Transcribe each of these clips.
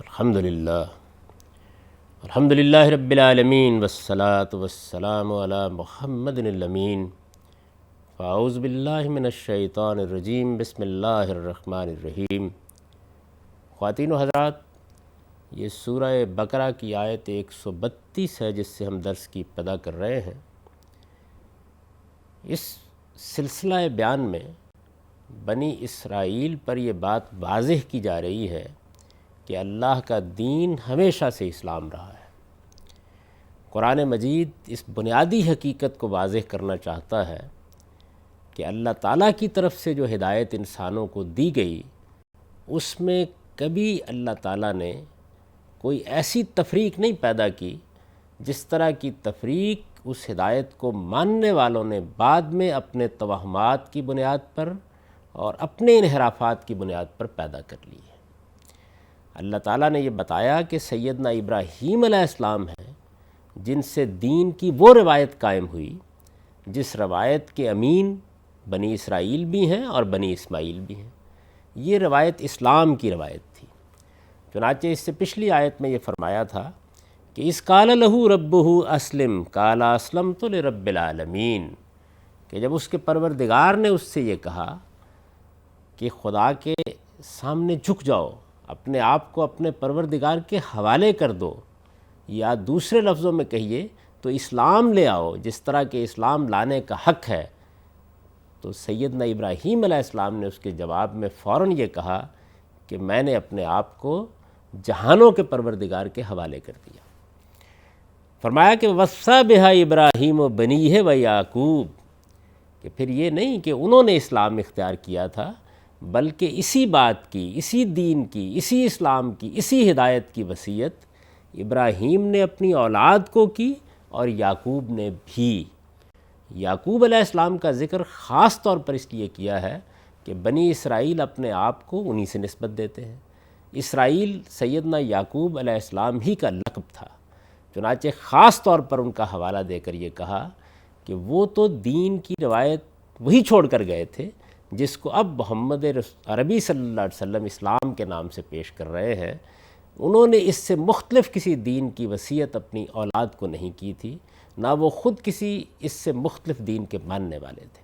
الحمدللہ رب العالمین والصلاة والسلام علی محمد الامین فاعوذ باللہ من الشیطان الرجیم بسم اللہ الرحمن الرحیم۔ خواتین و حضرات، یہ سورہ بقرہ کی آیت 132 ہے جس سے ہم درس کی ابتدا کر رہے ہیں۔ اس سلسلہ بیان میں بنی اسرائیل پر یہ بات واضح کی جا رہی ہے کہ اللہ کا دین ہمیشہ سے اسلام رہا ہے۔ قرآن مجید اس بنیادی حقیقت کو واضح کرنا چاہتا ہے کہ اللہ تعالیٰ کی طرف سے جو ہدایت انسانوں کو دی گئی، اس میں کبھی اللہ تعالیٰ نے کوئی ایسی تفریق نہیں پیدا کی جس طرح کی تفریق اس ہدایت کو ماننے والوں نے بعد میں اپنے توہمات کی بنیاد پر اور اپنے انحرافات کی بنیاد پر پیدا کر لی ہے۔ اللہ تعالیٰ نے یہ بتایا کہ سیدنا ابراہیم علیہ السلام ہیں جن سے دین کی وہ روایت قائم ہوئی جس روایت کے امین بنی اسرائیل بھی ہیں اور بنی اسماعیل بھی ہیں۔ یہ روایت اسلام کی روایت تھی۔ چنانچہ اس سے پچھلی آیت میں یہ فرمایا تھا کہ اذ قال لہ ربہ اسلم قال اسلمت لرب العالمین، کہ جب اس کے پروردگار نے اس سے یہ کہا کہ خدا کے سامنے جھک جاؤ، اپنے آپ کو اپنے پروردگار کے حوالے کر دو، یا دوسرے لفظوں میں کہیے تو اسلام لے آؤ جس طرح کہ اسلام لانے کا حق ہے، تو سیدنا ابراہیم علیہ السلام نے اس کے جواب میں فوراً یہ کہا کہ میں نے اپنے آپ کو جہانوں کے پروردگار کے حوالے کر دیا۔ فرمایا کہ وصّیٰ بہا ابراہیم و بنیہ و یعقوب، کہ پھر یہ نہیں کہ انہوں نے اسلام اختیار کیا تھا، بلکہ اسی بات کی، اسی دین کی، اسی اسلام کی، اسی ہدایت کی وصیت ابراہیم نے اپنی اولاد کو کی اور یعقوب نے بھی۔ یعقوب علیہ السلام کا ذکر خاص طور پر اس لیے کیا ہے کہ بنی اسرائیل اپنے آپ کو انہی سے نسبت دیتے ہیں۔ اسرائیل سیدنا یعقوب علیہ السلام ہی کا لقب تھا، چنانچہ خاص طور پر ان کا حوالہ دے کر یہ کہا کہ وہ تو دین کی روایت وہی چھوڑ کر گئے تھے جس کو اب محمد عربی صلی اللہ علیہ وسلم اسلام کے نام سے پیش کر رہے ہیں۔ انہوں نے اس سے مختلف کسی دین کی وصیت اپنی اولاد کو نہیں کی تھی، نہ وہ خود کسی اس سے مختلف دین کے ماننے والے تھے۔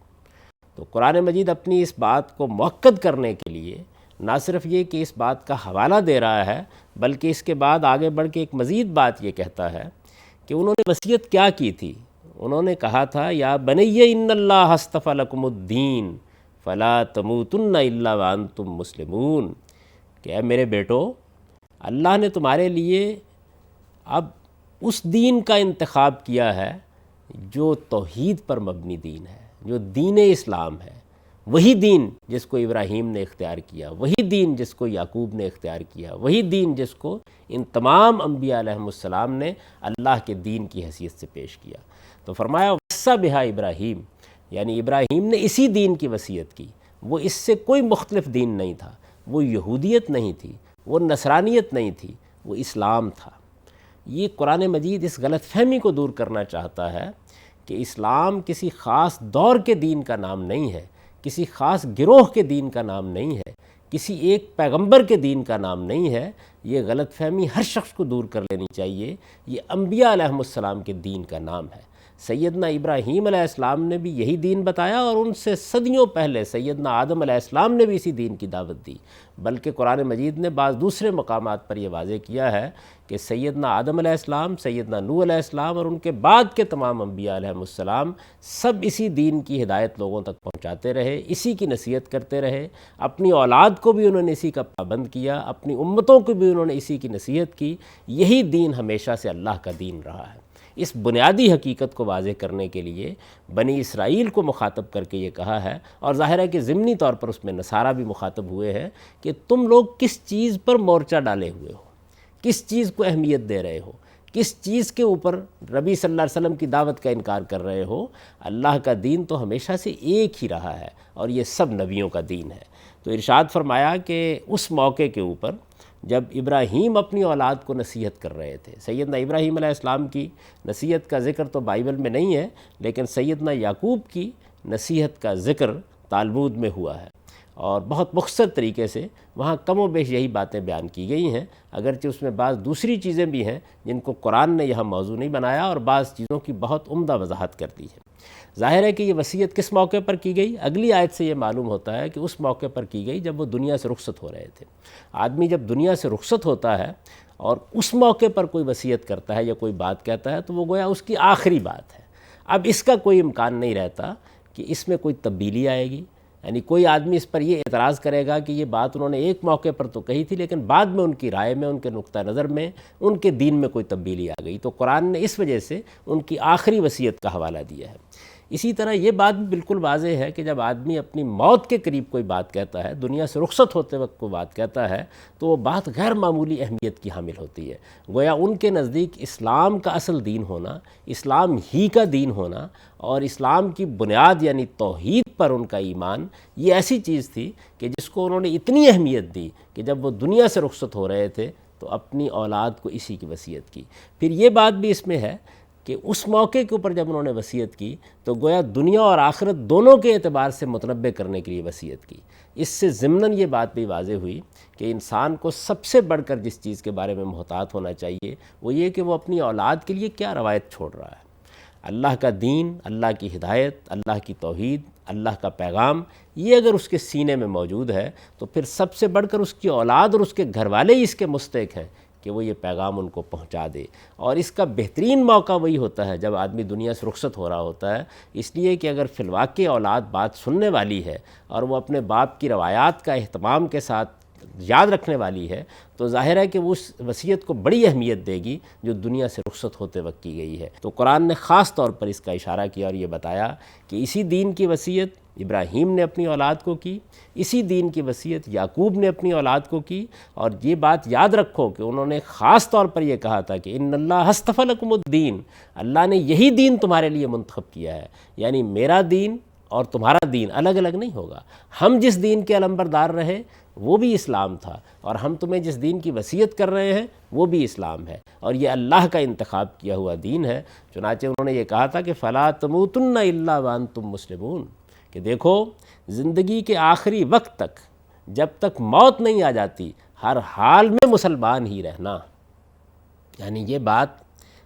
تو قرآن مجید اپنی اس بات کو مؤکد کرنے کے لیے نہ صرف یہ کہ اس بات کا حوالہ دے رہا ہے، بلکہ اس کے بعد آگے بڑھ کے ایک مزید بات یہ کہتا ہے کہ انہوں نے وصیت کیا کی تھی۔ انہوں نے کہا تھا یا بنی ان اللہ اصطفیٰ لکم الدین فلا تموتن الا وانتم مسلمون، کہ اے میرے بیٹو، اللہ نے تمہارے لیے اب اس دین کا انتخاب کیا ہے جو توحید پر مبنی دین ہے، جو دین اسلام ہے، وہی دین جس کو ابراہیم نے اختیار کیا، وہی دین جس کو یعقوب نے اختیار کیا، وہی دین جس کو ان تمام انبیاء علیہم السلام نے اللہ کے دین کی حیثیت سے پیش کیا۔ تو فرمایا وصّیٰ بہا ابراہیم، یعنی ابراہیم نے اسی دین کی وصیت کی۔ وہ اس سے کوئی مختلف دین نہیں تھا، وہ یہودیت نہیں تھی، وہ نصرانیت نہیں تھی، وہ اسلام تھا۔ یہ قرآن مجید اس غلط فہمی کو دور کرنا چاہتا ہے کہ اسلام کسی خاص دور کے دین کا نام نہیں ہے، کسی خاص گروہ کے دین کا نام نہیں ہے، کسی ایک پیغمبر کے دین کا نام نہیں ہے۔ یہ غلط فہمی ہر شخص کو دور کر لینی چاہیے۔ یہ انبیاء علیہم السلام کے دین کا نام ہے۔ سیدنا ابراہیم علیہ السلام نے بھی یہی دین بتایا، اور ان سے صدیوں پہلے سیدنا آدم علیہ السلام نے بھی اسی دین کی دعوت دی۔ بلکہ قرآن مجید نے بعض دوسرے مقامات پر یہ واضح کیا ہے کہ سیدنا آدم علیہ السلام، سیدنا نوح علیہ السلام اور ان کے بعد کے تمام انبیاء علیہم السلام سب اسی دین کی ہدایت لوگوں تک پہنچاتے رہے، اسی کی نصیحت کرتے رہے۔ اپنی اولاد کو بھی انہوں نے اسی کا پابند کیا، اپنی امتوں کو بھی انہوں نے اسی کی نصیحت کی۔ یہی دین ہمیشہ سے اللہ کا دین رہا ہے۔ اس بنیادی حقیقت کو واضح کرنے کے لیے بنی اسرائیل کو مخاطب کر کے یہ کہا ہے، اور ظاہر ہے کہ ضمنی طور پر اس میں نصارہ بھی مخاطب ہوئے ہیں، کہ تم لوگ کس چیز پر مورچہ ڈالے ہوئے ہو، کس چیز کو اہمیت دے رہے ہو، کس چیز کے اوپر نبی صلی اللہ علیہ وسلم کی دعوت کا انکار کر رہے ہو۔ اللہ کا دین تو ہمیشہ سے ایک ہی رہا ہے، اور یہ سب نبیوں کا دین ہے۔ تو ارشاد فرمایا کہ اس موقع کے اوپر جب ابراہیم اپنی اولاد کو نصیحت کر رہے تھے، سیدنا ابراہیم علیہ السلام کی نصیحت کا ذکر تو بائبل میں نہیں ہے، لیکن سیدنا یعقوب کی نصیحت کا ذکر تالمود میں ہوا ہے۔ اور بہت مختصر طریقے سے وہاں کم و بیش یہی باتیں بیان کی گئی ہیں، اگرچہ اس میں بعض دوسری چیزیں بھی ہیں جن کو قرآن نے یہاں موضوع نہیں بنایا اور بعض چیزوں کی بہت عمدہ وضاحت کر دی ہے۔ ظاہر ہے کہ یہ وصیت کس موقع پر کی گئی؟ اگلی آیت سے یہ معلوم ہوتا ہے کہ اس موقع پر کی گئی جب وہ دنیا سے رخصت ہو رہے تھے۔ آدمی جب دنیا سے رخصت ہوتا ہے اور اس موقع پر کوئی وصیت کرتا ہے یا کوئی بات کہتا ہے تو وہ گویا اس کی آخری بات ہے۔ اب اس کا کوئی امکان نہیں رہتا کہ اس میں کوئی تبدیلی آئے گی، یعنی کوئی آدمی اس پر یہ اعتراض کرے گا کہ یہ بات انہوں نے ایک موقع پر تو کہی تھی لیکن بعد میں ان کی رائے میں، ان کے نقطہ نظر میں، ان کے دین میں کوئی تبدیلی آ گئی، تو قرآن نے اس وجہ سے ان کی آخری وصیت کا حوالہ دیا ہے۔ اسی طرح یہ بات بھی بالکل واضح ہے کہ جب آدمی اپنی موت کے قریب کوئی بات کہتا ہے، دنیا سے رخصت ہوتے وقت کوئی بات کہتا ہے، تو وہ بات غیر معمولی اہمیت کی حامل ہوتی ہے۔ گویا ان کے نزدیک اسلام کا اصل دین ہونا، اسلام ہی کا دین ہونا اور اسلام کی بنیاد یعنی توحید پر ان کا ایمان، یہ ایسی چیز تھی کہ جس کو انہوں نے اتنی اہمیت دی کہ جب وہ دنیا سے رخصت ہو رہے تھے تو اپنی اولاد کو اسی کی وصیت کی۔ پھر یہ بات بھی اس میں ہے کہ اس موقع کے اوپر جب انہوں نے وصیت کی تو گویا دنیا اور آخرت دونوں کے اعتبار سے متنبع کرنے کے لیے وصیت کی۔ اس سے ضمناً یہ بات بھی واضح ہوئی کہ انسان کو سب سے بڑھ کر جس چیز کے بارے میں محتاط ہونا چاہیے وہ یہ کہ وہ اپنی اولاد کے لیے کیا روایت چھوڑ رہا ہے۔ اللہ کا دین، اللہ کی ہدایت، اللہ کی توحید، اللہ کا پیغام، یہ اگر اس کے سینے میں موجود ہے تو پھر سب سے بڑھ کر اس کی اولاد اور اس کے گھر والے ہی اس کے مستحق ہیں کہ وہ یہ پیغام ان کو پہنچا دے۔ اور اس کا بہترین موقع وہی ہوتا ہے جب آدمی دنیا سے رخصت ہو رہا ہوتا ہے، اس لیے کہ اگر فی الواقع اولاد بات سننے والی ہے اور وہ اپنے باپ کی روایات کا اہتمام کے ساتھ یاد رکھنے والی ہے تو ظاہر ہے کہ وہ اس وصیت کو بڑی اہمیت دے گی جو دنیا سے رخصت ہوتے وقت کی گئی ہے۔ تو قرآن نے خاص طور پر اس کا اشارہ کیا اور یہ بتایا کہ اسی دین کی وصیت ابراہیم نے اپنی اولاد کو کی، اسی دین کی وصیت یعقوب نے اپنی اولاد کو کی، اور یہ بات یاد رکھو کہ انہوں نے خاص طور پر یہ کہا تھا کہ ان اللہ اصطفی لکم الدین، اللہ نے یہی دین تمہارے لیے منتخب کیا ہے، یعنی میرا دین اور تمہارا دین الگ الگ نہیں ہوگا۔ ہم جس دین کے علمبردار رہے وہ بھی اسلام تھا، اور ہم تمہیں جس دین کی وصیت کر رہے ہیں وہ بھی اسلام ہے، اور یہ اللہ کا انتخاب کیا ہوا دین ہے۔ چنانچہ انہوں نے یہ کہا تھا کہ فَلَا تَمُوتُنَّ إِلَّا وَأَنْتُم مُسْلِمُونَ، کہ دیکھو زندگی کے آخری وقت تک جب تک موت نہیں آ جاتی ہر حال میں مسلمان ہی رہنا۔ یعنی یہ بات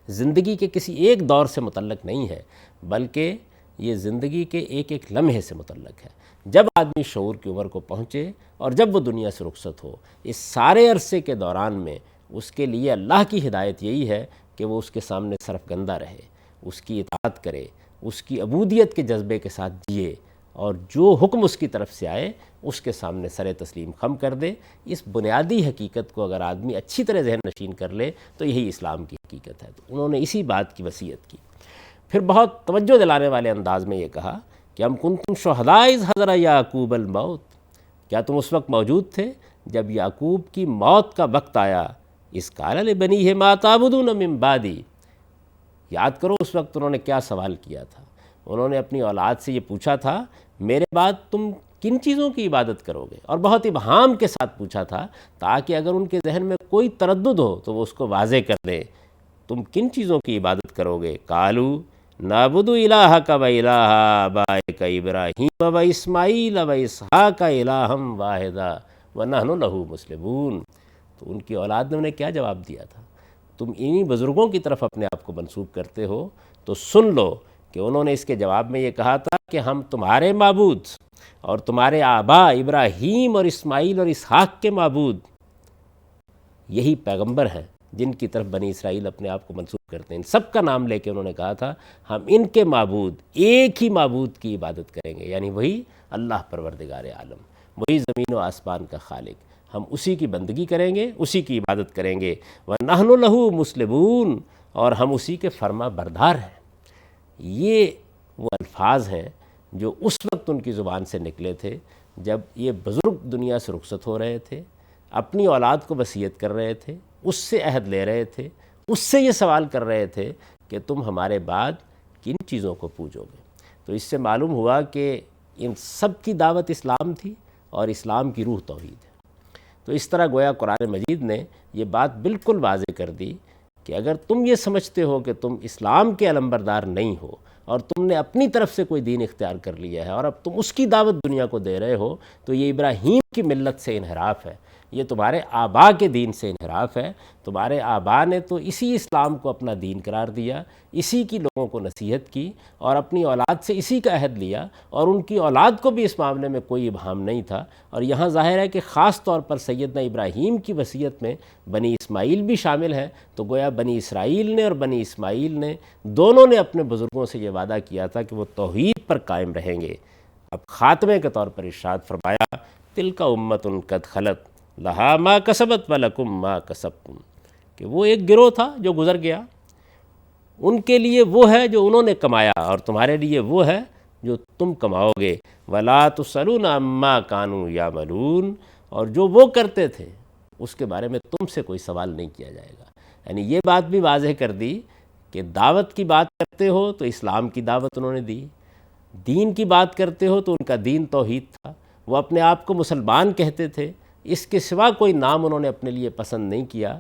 زندگی کے کسی ایک دور سے متعلق نہیں ہے بلکہ یہ زندگی کے ایک ایک لمحے سے متعلق ہے۔ جب آدمی شعور کی عمر کو پہنچے اور جب وہ دنیا سے رخصت ہو، اس سارے عرصے کے دوران میں اس کے لیے اللہ کی ہدایت یہی ہے کہ وہ اس کے سامنے سرفگندہ رہے، اس کی اطاعت کرے، اس کی عبودیت کے جذبے کے ساتھ جیے، اور جو حکم اس کی طرف سے آئے اس کے سامنے سر تسلیم خم کر دے۔ اس بنیادی حقیقت کو اگر آدمی اچھی طرح ذہن نشین کر لے تو یہی اسلام کی حقیقت ہے۔ تو انہوں نے اسی بات کی وصیت کی۔ پھر بہت توجہ دلانے والے انداز میں یہ کہا کہ ام کنتم شہداء اذ حضر یعقوب الموت، کیا تم اس وقت موجود تھے جب یعقوب کی موت کا وقت آیا، اذ قال لبنیہ ما تعبدون من بعدی، یاد کرو اس وقت انہوں نے کیا سوال کیا تھا۔ انہوں نے اپنی اولاد سے یہ پوچھا تھا میرے بعد تم کن چیزوں کی عبادت کرو گے، اور بہت ابہام کے ساتھ پوچھا تھا تاکہ اگر ان کے ذہن میں کوئی تردد ہو تو وہ اس کو واضح کر دے، تم کن چیزوں کی عبادت کرو گے؟ قالوا نعبد الہک و الہ آبائک ابراہیم و اسماعیل و اسحاق الہا واحدا ونحن لہ مسلمون۔ تو ان کی اولاد نے انہیں کیا جواب دیا تھا؟ تم انہی بزرگوں کی طرف اپنے آپ کو منسوب کرتے ہو تو سن لو کہ انہوں نے اس کے جواب میں یہ کہا تھا کہ ہم تمہارے معبود اور تمہارے آبا ابراہیم اور اسماعیل اور اسحاق کے معبود یہی پیغمبر ہیں جن کی طرف بنی اسرائیل اپنے آپ کو منسوب کرتے ہیں۔ ان سب کا نام لے کے انہوں نے کہا تھا ہم ان کے معبود، ایک ہی معبود کی عبادت کریں گے، یعنی وہی اللہ پروردگار عالم، وہی زمین و آسمان کا خالق، ہم اسی کی بندگی کریں گے، اسی کی عبادت کریں گے۔ وَنَحْنُ لَهُ مُسْلِمُونَ، اور ہم اسی کے فرما بردار ہیں۔ یہ وہ الفاظ ہیں جو اس وقت ان کی زبان سے نکلے تھے جب یہ بزرگ دنیا سے رخصت ہو رہے تھے، اپنی اولاد کو وصیت کر رہے تھے، اس سے عہد لے رہے تھے، اس سے یہ سوال کر رہے تھے کہ تم ہمارے بعد کن چیزوں کو پوجو گے۔ تو اس سے معلوم ہوا کہ ان سب کی دعوت اسلام تھی اور اسلام کی روح توحید ہے۔ تو اس طرح گویا قرآن مجید نے یہ بات بالکل واضح کر دی کہ اگر تم یہ سمجھتے ہو کہ تم اسلام کے علمبردار نہیں ہو اور تم نے اپنی طرف سے کوئی دین اختیار کر لیا ہے اور اب تم اس کی دعوت دنیا کو دے رہے ہو، تو یہ ابراہیم کی ملت سے انحراف ہے، یہ تمہارے آبا کے دین سے انحراف ہے۔ تمہارے آبا نے تو اسی اسلام کو اپنا دین قرار دیا، اسی کی لوگوں کو نصیحت کی اور اپنی اولاد سے اسی کا عہد لیا، اور ان کی اولاد کو بھی اس معاملے میں کوئی ابہام نہیں تھا۔ اور یہاں ظاہر ہے کہ خاص طور پر سیدنا ابراہیم کی وصیت میں بنی اسماعیل بھی شامل ہیں، تو گویا بنی اسرائیل نے اور بنی اسماعیل نے دونوں نے اپنے بزرگوں سے یہ وعدہ کیا تھا کہ وہ توحید پر قائم رہیں گے۔ اب خاتمے کے طور پر ارشاد فرمایا تلک امۃ قد خلت لہا ما کسبت ولکم ما کسبتم، کہ وہ ایک گروہ تھا جو گزر گیا، ان کے لیے وہ ہے جو انہوں نے کمایا اور تمہارے لیے وہ ہے جو تم کماؤ گے۔ ولا تسألون عما كانوا يعملون، اور جو وہ کرتے تھے اس کے بارے میں تم سے کوئی سوال نہیں کیا جائے گا۔ یعنی یہ بات بھی واضح کر دی کہ دعوت کی بات کرتے ہو تو اسلام کی دعوت انہوں نے دی، دین کی بات کرتے ہو تو ان کا دین توحید تھا، وہ اپنے آپ کو مسلمان کہتے تھے، اس کے سوا کوئی نام انہوں نے اپنے لیے پسند نہیں کیا۔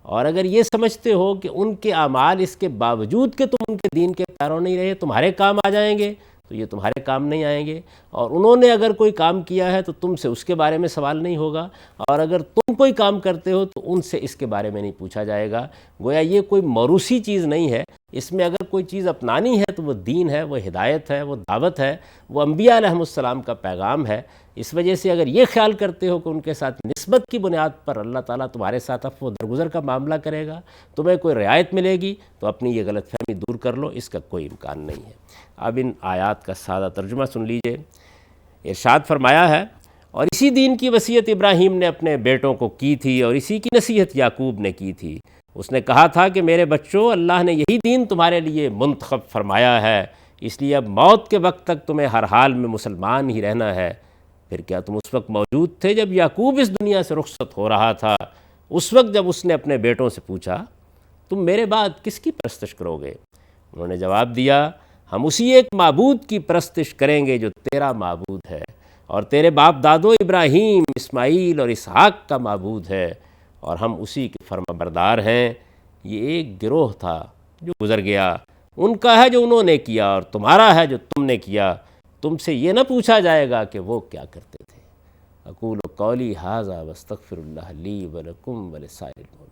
اور اگر یہ سمجھتے ہو کہ ان کے اعمال اس کے باوجود کہ تم ان کے دین کے پیرو نہیں رہے تمہارے کام آ جائیں گے، تو یہ تمہارے کام نہیں آئیں گے، اور انہوں نے اگر کوئی کام کیا ہے تو تم سے اس کے بارے میں سوال نہیں ہوگا، اور اگر تم کوئی کام کرتے ہو تو ان سے اس کے بارے میں نہیں پوچھا جائے گا۔ گویا یہ کوئی موروثی چیز نہیں ہے، اس میں اگر کوئی چیز اپنانی ہے تو وہ دین ہے، وہ ہدایت ہے، وہ دعوت ہے، وہ انبیاء علیہم السلام کا پیغام ہے۔ اس وجہ سے اگر یہ خیال کرتے ہو کہ ان کے ساتھ نسبت کی بنیاد پر اللہ تعالیٰ تمہارے ساتھ عفو و درگزر کا معاملہ کرے گا، تمہیں کوئی رعایت ملے گی، تو اپنی یہ غلط فہمی دور کر لو، اس کا کوئی امکان نہیں ہے۔ اب ان آیات کا سادہ ترجمہ سن لیجئے۔ ارشاد فرمایا ہے اور اسی دین کی وصیت ابراہیم نے اپنے بیٹوں کو کی تھی اور اسی کی نصیحت یعقوب نے کی تھی۔ اس نے کہا تھا کہ میرے بچوں، اللہ نے یہی دین تمہارے لیے منتخب فرمایا ہے، اس لیے اب موت کے وقت تک تمہیں ہر حال میں مسلمان ہی رہنا ہے۔ پھر کیا تم اس وقت موجود تھے جب یعقوب اس دنیا سے رخصت ہو رہا تھا، اس وقت جب اس نے اپنے بیٹوں سے پوچھا تم میرے بعد کس کی پرستش کرو گے؟ انہوں نے جواب دیا ہم اسی ایک معبود کی پرستش کریں گے جو تیرا معبود ہے اور تیرے باپ دادوں ابراہیم، اسماعیل اور اسحاق کا معبود ہے، اور ہم اسی کے فرما بردار ہیں۔ یہ ایک گروہ تھا جو گزر گیا، ان کا ہے جو انہوں نے کیا اور تمہارا ہے جو تم نے کیا، تم سے یہ نہ پوچھا جائے گا کہ وہ کیا کرتے تھے۔ اقول قولی ھذا واستغفر اللہ لی ولکم ولسائر المؤمنین۔